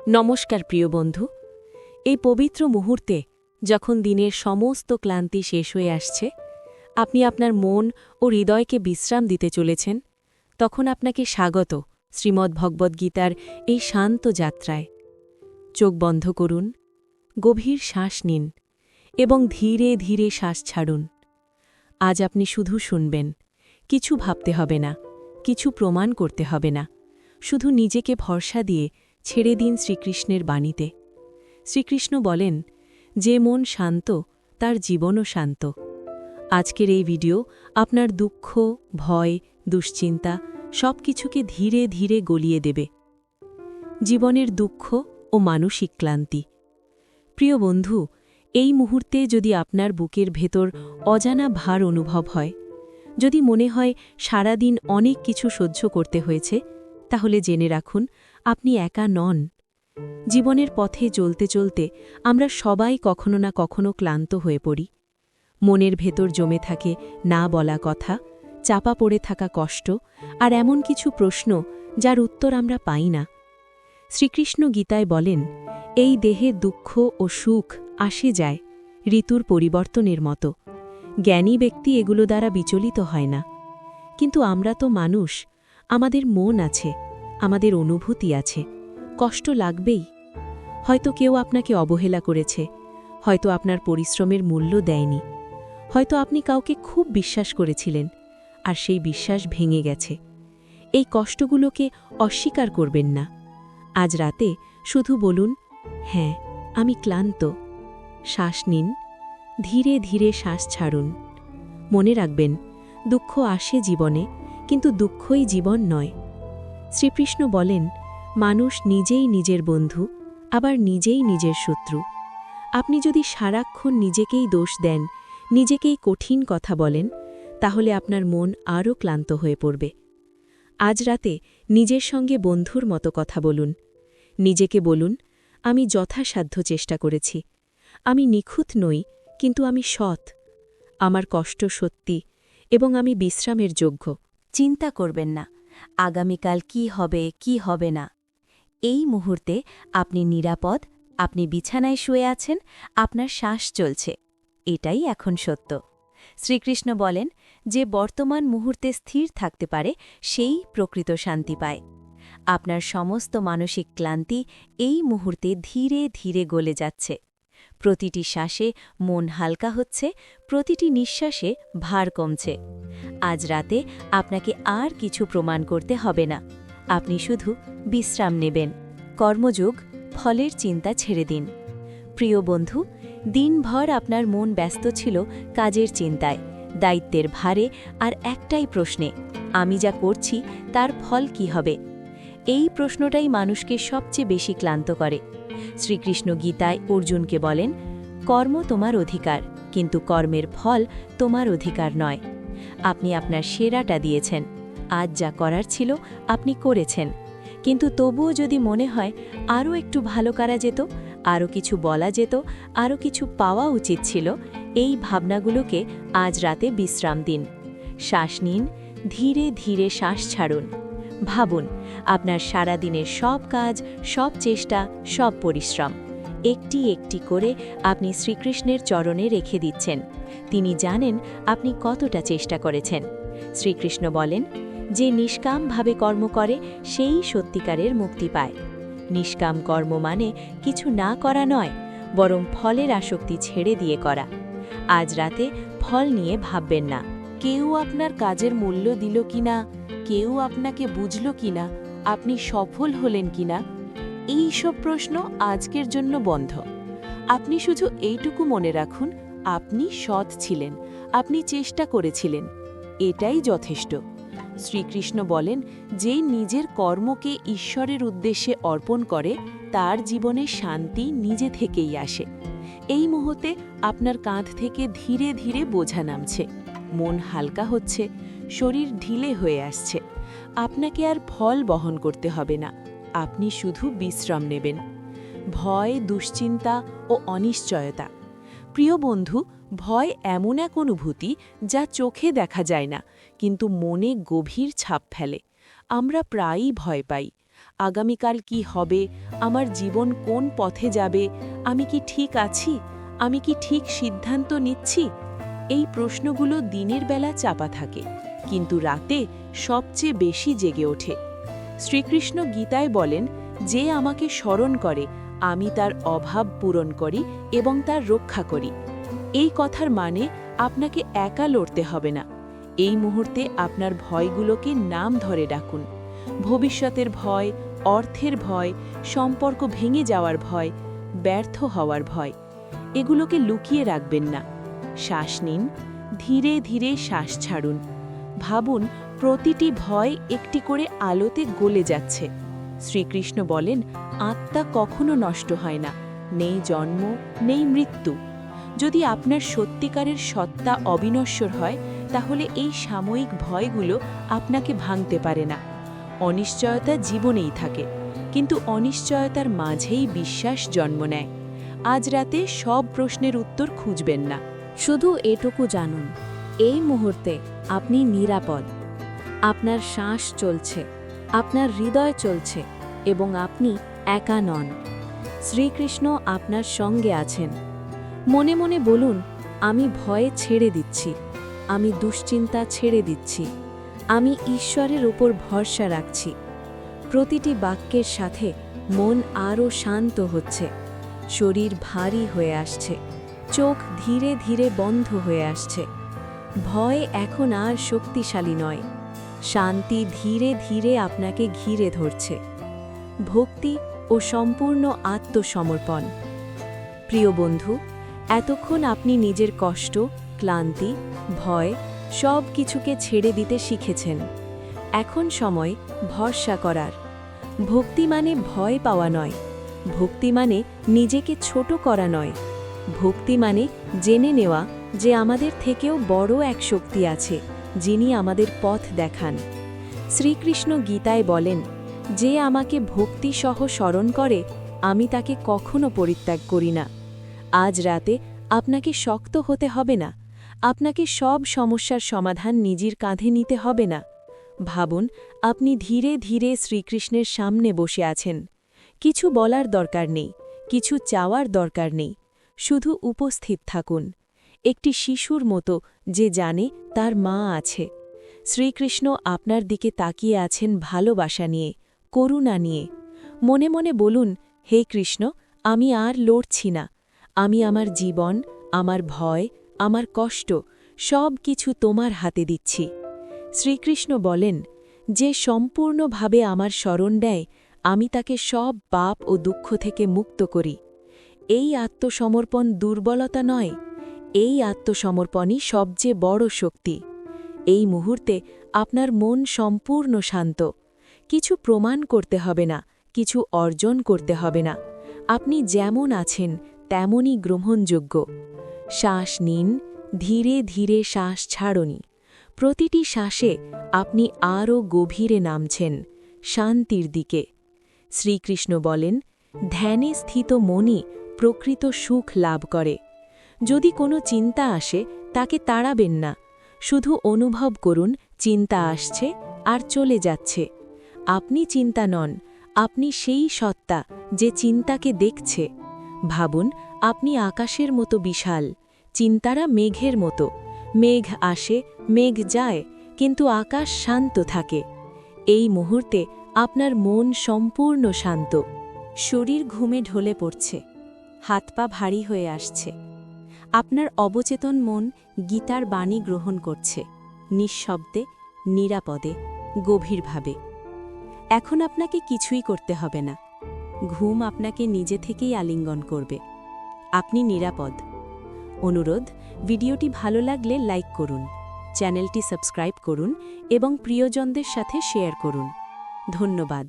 নমস্কার প্রিয় বন্ধু। এই পবিত্র মুহূর্তে যখন দিনের সমস্ত ক্লান্তি শেষ হয়ে আসছে, আপনি আপনার মন ও হৃদয়কে বিশ্রাম দিতে চলেছেন, তখন আপনাকে স্বাগত শ্রীমদ্ভগবদ্গীতার এই শান্ত যাত্রায়। চোখ বন্ধ করুন, গভীর শ্বাস নিন এবং ধীরে ধীরে শ্বাস ছাড়ুন। আজ আপনি শুধু শুনবেন, কিছু ভাবতে হবে না, কিছু প্রমাণ করতে হবে না, শুধু নিজেকে ভরসা দিয়ে ছেড়ে দিন শ্রীকৃষ্ণের বাণীতে। শ্রীকৃষ্ণ বলেন, যে মন শান্ত তার জীবনও শান্ত। আজকের এই ভিডিও আপনার দুঃখ, ভয়, দুশ্চিন্তা সব কিছুকে ধীরে ধীরে গলিয়ে দেবে। জীবনের দুঃখ ও মানসিক ক্লান্তি। প্রিয় বন্ধু, এই মুহূর্তে যদি আপনার বুকের ভেতর অজানা ভার অনুভব হয়, যদি মনে হয় সারাদিন অনেক কিছু সহ্য করতে হয়েছে, তাহলে জেনে রাখুন আপনি একা নন। জীবনের পথে চলতে চলতে আমরা সবাই কখনো না কখনো ক্লান্ত হয়ে পড়ি। মনের ভেতর জমে থাকে না বলা কথা, চাপা পড়ে থাকা কষ্ট আর এমন কিছু প্রশ্ন যার উত্তর আমরা পাই না। শ্রীকৃষ্ণ গীতায় বলেন, এই দেহে দুঃখ ও সুখ আসে যায় ঋতুর পরিবর্তনের মতো। জ্ঞানী ব্যক্তি এগুলো দ্বারা বিচলিত হয় না। কিন্তু আমরা তো মানুষ, আমাদের মন আছে, আমাদের অনুভূতি আছে, কষ্ট লাগবেই। হয়তো কেউ আপনাকে অবহেলা করেছে, হয়তো আপনার পরিশ্রমের মূল্য দেয়নি, হয়তো আপনি কাউকে খুব বিশ্বাস করেছিলেন আর সেই বিশ্বাস ভেঙে গেছে। এই কষ্টগুলোকে অস্বীকার করবেন না। আজ রাতে শুধু বলুন, হ্যাঁ, আমি ক্লান্ত। শ্বাস নিন, ধীরে ধীরে শ্বাস ছাড়ুন। মনে রাখবেন, দুঃখ আসে জীবনে, কিন্তু দুঃখই জীবন নয়। শ্রীকৃষ্ণ বলেন, মানুষ নিজেই নিজের বন্ধু, আবার নিজেই নিজের শত্রু। আপনি যদি সারাক্ষণ নিজেকেই দোষ দেন, নিজেকেই কঠিন কথা বলেন, তাহলে আপনার মন আরও ক্লান্ত হয়ে পড়বে। আজ রাতে নিজের সঙ্গে বন্ধুর মতো কথা বলুন। নিজেকে বলুন, আমি যথাসাধ্য চেষ্টা করেছি। আমি নিখুঁত নই, কিন্তু আমি সৎ। আমার কষ্ট সত্যি এবং আমি বিশ্রামের যোগ্য। চিন্তা করবেন না আগামীকাল কি হবে না। এই মুহূর্তে আপনি নিরাপদ, আপনি বিছানায় শুয়ে আছেন, আপনার শ্বাস চলছে। এটাই এখন সত্য। শ্রীকৃষ্ণ বলেন, যে বর্তমান মুহূর্তে স্থির থাকতে পারে সেই প্রকৃত শান্তি পায়। আপনার সমস্ত মানসিক ক্লান্তি এই মুহূর্তে ধীরে ধীরে গলে যাচ্ছে। প্রতিটি শ্বাসে মন হালকা হচ্ছে, প্রতিটি নিঃশ্বাসে ভার কমছে। আজ রাতে আপনাকে আর কিছু প্রমাণ করতে হবে না। আপনি শুধু বিশ্রাম নেবেন। কর্মযোগ, ফলের চিন্তা ছেড়ে দিন। প্রিয় বন্ধু, দিনভর আপনার মন ব্যস্ত ছিল কাজের চিন্তায়, দায়িত্বের ভারে আর একটাই প্রশ্নে, আমি যা করছি তার ফল কি হবে? এই প্রশ্নটাই মানুষকে সবচেয়ে বেশি ক্লান্ত করে। শ্রীকৃষ্ণ গীতায় অর্জুনকে বলেন, কর্ম তোমার অধিকার, কিন্তু কর্মের ফল তোমার অধিকার নয়। আপনি আপনার সেরাটা দিয়েছেন, আজ যা করার ছিল আপনি করেছেন, কিন্তু তবুও যদি মনে হয় আরও একটু ভালো করা যেত, আরও কিছু বলা যেত, আরও কিছু পাওয়া উচিত ছিল, এই ভাবনাগুলোকে আজ রাতে বিশ্রাম দিন। শ্বাস নিন, ধীরে ধীরে শ্বাস ছাড়ুন। ভাবুন, আপনার সারা দিনের সব কাজ, সব চেষ্টা, সব পরিশ্রম একটি একটি করে আপনি শ্রীকৃষ্ণের চরণে রেখে দিচ্ছেন। তিনি জানেন আপনি কতটা চেষ্টা করেছেন। শ্রীকৃষ্ণ বলেন, যে নিষ্কামভাবে কর্ম করে সেই সত্যিকারের মুক্তি পায়। নিষ্কাম কর্ম মানে কিছু না করা নয়, বরং ফলের আসক্তি ছেড়ে দিয়ে করা। আজ রাতে ফল নিয়ে ভাববেন না। কেউ আপনার কাজের মূল্য দিল কিনা, কেউ আপনাকে বুঝল কিনা, আপনি সফল হলেন কিনা, এই সব প্রশ্ন আজকের জন্য বন্ধ। আপনি শুধু এইটুকু মনে রাখুন, আপনি সৎ ছিলেন, আপনি চেষ্টা করেছিলেন, এটাই যথেষ্ট। শ্রীকৃষ্ণ বলেন, যে নিজের কর্মকে ঈশ্বরের উদ্দেশ্যে অর্পণ করে তার জীবনে শান্তি নিজে থেকেই আসে। এই মুহূর্তে আপনার কাঁধ থেকে ধীরে ধীরে বোঝা নামছে, মন হালকা হচ্ছে, শরীর ঢিলে হয়ে আসছে। আপনাকে আর ফল বহন করতে হবে না, আপনি শুধু বিশ্রাম নেবেন। ভয়, দুশ্চিন্তা ও অনিশ্চয়তা। প্রিয় বন্ধু, ভয় এমন এক অনুভূতি যা চোখে দেখা যায় না, কিন্তু মনে গভীর ছাপ ফেলে। আমরা প্রায়ই ভয় পাই, আগামীকাল কি হবে, আমার জীবন কোন পথে যাবে, আমি কি ঠিক আছি, আমি কি ঠিক সিদ্ধান্ত নিচ্ছি? এই প্রশ্নগুলো দিনের বেলা চাপা থাকে, কিন্তু রাতে সবচেয়ে বেশি জেগে ওঠে। শ্রীকৃষ্ণ গীতায় বলেন, যে আমাকে স্মরণ করে আমি তার অভাব পূরণ করি এবং তার রক্ষা করি। এই কথার মানে আপনাকে একা লড়তে হবে না। এই মুহূর্তে আপনার ভয়গুলোকে নাম ধরে ডাকুন। ভবিষ্যতের ভয়, অর্থের ভয়, সম্পর্ক ভেঙে যাওয়ার ভয়, ব্যর্থ হওয়ার ভয়, এগুলোকে লুকিয়ে রাখবেন না। শ্বাস নিন, ধীরে ধীরে শ্বাস ছাড়ুন। ভাবুন প্রতিটি ভয় একটি করে আলোতে গলে যাচ্ছে। শ্রীকৃষ্ণ বলেন, আত্মা কখনো নষ্ট হয় না, নেই জন্ম, নেই মৃত্যু। যদি আপনার সত্যিকারের সত্তা অবিনশ্বর হয়, তাহলে এই সাময়িক ভয়গুলো আপনাকে ভাঙতে পারে না। অনিশ্চয়তা জীবনেই থাকে, কিন্তু অনিশ্চয়তার মাঝেই বিশ্বাস জন্ম নেয়। আজ রাতে সব প্রশ্নের উত্তর খুঁজবেন না, শুধু এটুকু জানুন, এই মুহূর্তে আপনি নিরাপদ। আপনার শ্বাস চলছে, আপনার হৃদয় চলছে, এবং আপনি একা নন। শ্রীকৃষ্ণ আপনার সঙ্গে আছেন। মনে মনে বলুন, আমি ভয়ে ছেড়ে দিচ্ছি, আমি দুশ্চিন্তা ছেড়ে দিচ্ছি, আমি ঈশ্বরের উপর ভরসা রাখছি। প্রতিটি বাক্যের সাথে মন আরও শান্ত হচ্ছে, শরীর ভারী হয়ে আসছে, চোখ ধীরে ধীরে বন্ধ হয়ে আসছে। ভয় এখন আর শক্তিশালী নয়, শান্তি ধীরে ধীরে আপনাকে ঘিরে ধরছে। ভক্তি ও সম্পূর্ণ আত্মসমর্পণ। প্রিয় বন্ধু, এতক্ষণ আপনি নিজের কষ্ট, ক্লান্তি, ভয় সব কিছুকে ছেড়ে দিতে শিখেছেন। এখন সময় ভরসা করার। ভক্তি মানে ভয় পাওয়া নয়, ভক্তি মানে নিজেকে ছোট করা নয়, ভক্তি মানে জেনে নেওয়া যে আমাদের থেকেও বড় এক শক্তি আছে, যিনি আমাদের পথ দেখান। শ্রীকৃষ্ণ গীতায় বলেন, যে আমাকে ভক্তিসহ স্মরণ করে আমি তাকে কখনো পরিত্যাগ করি না। আজ রাতে আপনাকে শক্ত হতে হবে না, আপনাকে সব সমস্যার সমাধান নিজের কাঁধে নিতে হবে না। ভাবুন আপনি ধীরে ধীরে শ্রীকৃষ্ণের সামনে বসে আছেন। কিছু বলার দরকার নেই, কিছু চাওয়ার দরকার নেই, শুধু উপস্থিত থাকুন। একটি শিশুর মতো যে জানে তার মা আছে। শ্রীকৃষ্ণ আপনার দিকে তাকিয়ে আছেন ভালোবাসা নিয়ে, করুণা নিয়ে। মনে মনে বলুন, হে কৃষ্ণ, আমি আর লড়ছি না। আমি আমার জীবন, আমার ভয়, আমার কষ্ট সব কিছু তোমার হাতে দিচ্ছি। শ্রীকৃষ্ণ বলেন, যে সম্পূর্ণভাবে আমার শরণ দেয় আমি তাকে সব পাপ ও দুঃখ থেকে মুক্ত করি। এই আত্মসমর্পণ দুর্বলতা নয়, এই আত্মসমর্পণই সবচেয়ে বড় শক্তি। এই মুহূর্তে আপনার মন সম্পূর্ণ শান্ত। কিছু প্রমাণ করতে হবে না, কিছু অর্জন করতে হবে না। আপনি যেমন আছেন তেমনই গ্রহণযোগ্য। শ্বাস নিন, ধীরে ধীরে শ্বাস ছাড়ুন। প্রতিটি শ্বাসে আপনি আরও গভীরে নামছেন, শান্তির দিকে। শ্রীকৃষ্ণ বলেন, ধ্যানে স্থিত মনই প্রকৃত সুখ লাভ করে। যদি কোনো চিন্তা আসে তাকে তাড়াবেন না, শুধু অনুভব করুন চিন্তা আসছে আর চলে যাচ্ছে। আপনি চিন্তা নন, আপনি সেই সত্তা যে চিন্তাকে দেখছে। ভাবুন আপনি আকাশের মতো বিশাল, চিন্তারা মেঘের মতো। মেঘ আসে, মেঘ যায়, কিন্তু আকাশ শান্ত থাকে। এই মুহূর্তে আপনার মন সম্পূর্ণ শান্ত। শরীর ঘুমে ঢলে পড়ছে, হাত পা ভারী হয়ে আসছে। আপনার অবচেতন মন গীতার বাণী গ্রহণ করছে, নিঃশব্দে, নিরাপদে, গভীরভাবে। এখন আপনাকে কিছুই করতে হবে না, ঘুম আপনাকে নিজে থেকেই আলিঙ্গন করবে। আপনি নিরাপদ। অনুরোধ, ভিডিওটি ভালো লাগলে লাইক করুন, চ্যানেলটি সাবস্ক্রাইব করুন এবং প্রিয়জনদের সাথে শেয়ার করুন। ধন্যবাদ।